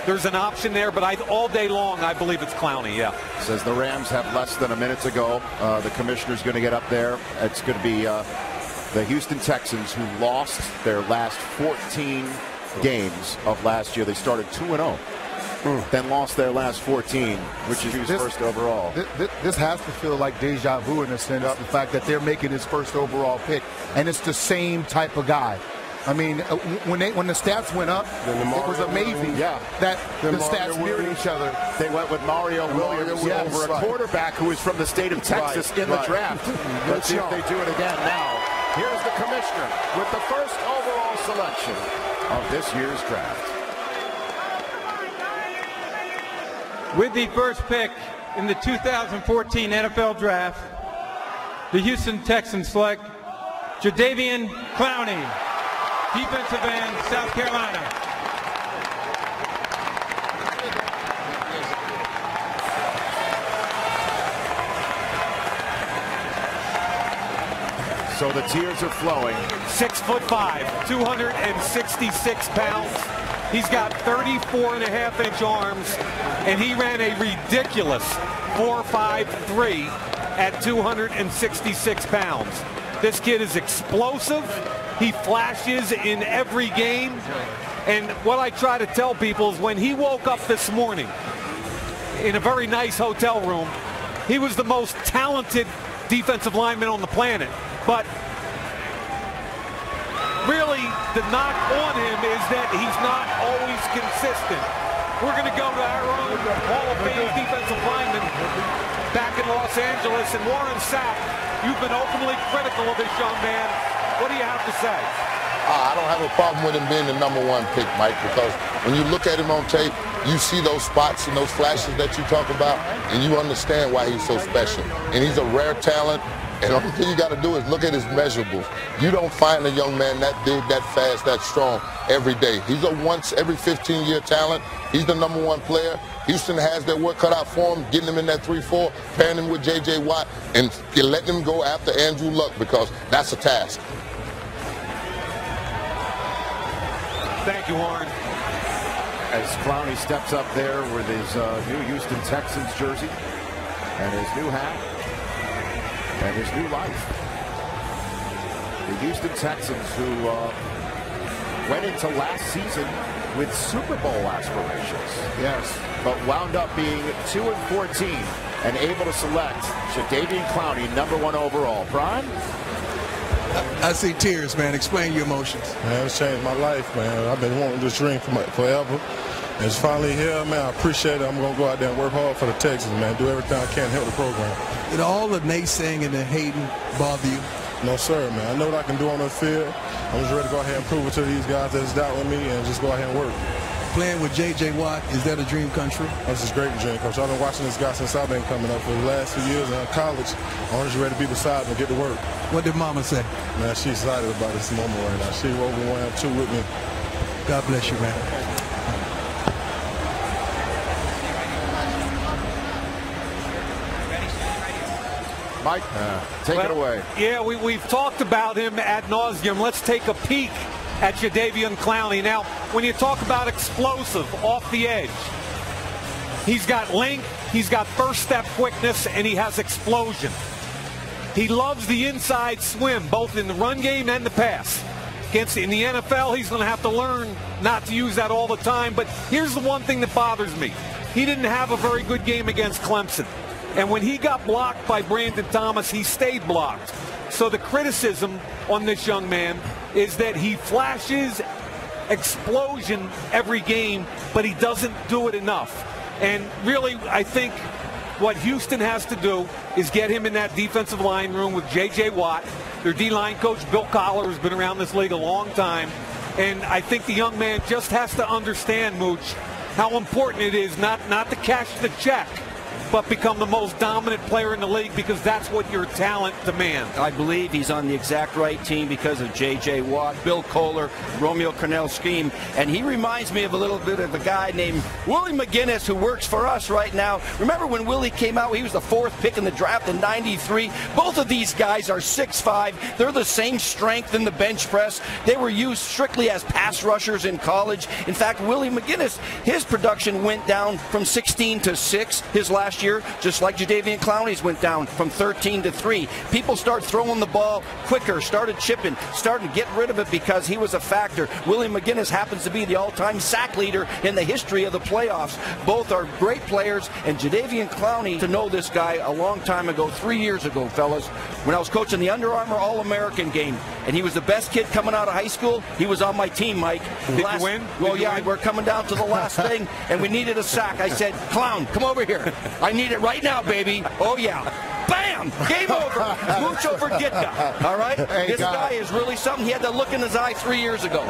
there's an option there, but all day long, I believe it's Clowney, yeah. Says the Rams have less than a minute to go. The commissioner's going to get up there. It's going to be the Houston Texans, who lost their last 14 games of last year. They started 2-0. Then lost their last 14, which is his first overall. This has to feel like deja vu in a sense, the fact that they're making his first overall pick, and it's the same type of guy. I mean, when the stats went up, it was amazing that the stats mirrored each other. They went with Mario Williams over a quarterback who is from the state of Texas in the draft. Let's see if they do it again now. Here's the commissioner with the first overall selection of this year's draft. With the first pick in the 2014 NFL Draft, the Houston Texans select Jadeveon Clowney, defensive end, South Carolina. So the tears are flowing. 6'5", 266 pounds. He's got 34.5-inch arms, and he ran a ridiculous 4.53 at 266 pounds. This kid is explosive. He flashes in every game. And what I try to tell people is when he woke up this morning in a very nice hotel room, he was the most talented defensive lineman on the planet. But really, the knock on him is that he's not always consistent. We're going to go to our own Hall of Fame defensive lineman back in Los Angeles. And Warren Sapp, you've been openly critical of this young man. What do you have to say? I don't have a problem with him being the #1 pick, Mike, because when you look at him on tape, you see those spots and those flashes that you talk about, and you understand why he's so special. And he's a rare talent. And the only thing you got to do is look at his measurables. You don't find a young man that big, that fast, that strong every day. He's a once every 15-year talent. He's the #1 player. Houston has their work cut out for him, getting him in that 3-4, pairing him with J.J. Watt, and letting him go after Andrew Luck, because that's a task. Thank you, Warren. As Clowney steps up there with his new Houston Texans jersey and his new hat and his new life. The Houston Texans, who went into last season with Super Bowl aspirations. Yes. But wound up being 2-14 and able to select Jadeveon Clowney, #1 overall. Brian? I see tears, man. Explain your emotions. Man, it's changed my life, man. I've been wanting this dream for forever. It's finally here, man. I appreciate it. I'm going to go out there and work hard for the Texans, man. Do everything I can to help the program. Did all the naysaying and the hating bother you? No, sir, man. I know what I can do on the field. I'm just ready to go ahead and prove it to these guys that's doubting me and just go ahead and work. Playing with J.J. Watt, is that a dream come true? This is great dream, Coach. I've been watching this guy since I've been coming up for the last few years in college. I'm just ready to be beside him and get to work. What did Mama say? Man, she's excited about this moment right now. She's overwhelmed, too, with me. God bless you, man. Mike, take it away. Yeah, we've talked about him ad nauseum. Let's take a peek at Jadeveon Clowney. Now, when you talk about explosive off the edge, he's got length, he's got first step quickness, and he has explosion. He loves the inside swim, both in the run game and the pass. In the NFL, he's going to have to learn not to use that all the time. But here's the one thing that bothers me. He didn't have a very good game against Clemson. And when he got blocked by Brandon Thomas, he stayed blocked. So the criticism on this young man is that he flashes explosion every game, but he doesn't do it enough. And really, I think what Houston has to do is get him in that defensive line room with J.J. Watt. Their D-line coach, Bill Collar, has been around this league a long time. And I think the young man just has to understand, Mooch, how important it is not to cash the check, but become the most dominant player in the league because that's what your talent demands. I believe he's on the exact right team because of J.J. Watt, Bill Kohler, Romeo Crennel's scheme, and he reminds me of a little bit of a guy named Willie McGinnis who works for us right now. Remember when Willie came out, he was the 4th pick in the draft in '93. Both of these guys are 6'5". They're the same strength in the bench press. They were used strictly as pass rushers in college. In fact, Willie McGinnis, his production went down from 16 to 6 his last year, just like Jadeveon Clowney's went down from 13 to 3. People start throwing the ball quicker, started chipping, starting to get rid of it because he was a factor. Willie McGinnis happens to be the all-time sack leader in the history of the playoffs. Both are great players, and Jadeveon Clowney, to know this guy a long time ago, 3 years ago, fellas, when I was coaching the Under Armour All-American game, and he was the best kid coming out of high school, he was on my team, Mike. Did you win? Well, yeah, we're coming down to the last thing, and we needed a sack. I said, Clown, come over here. I need it right now, baby. Oh, yeah. Bam! Game over. Mucho for Gitka. All right? Hey, this guy is really something. He had that look in his eye 3 years ago.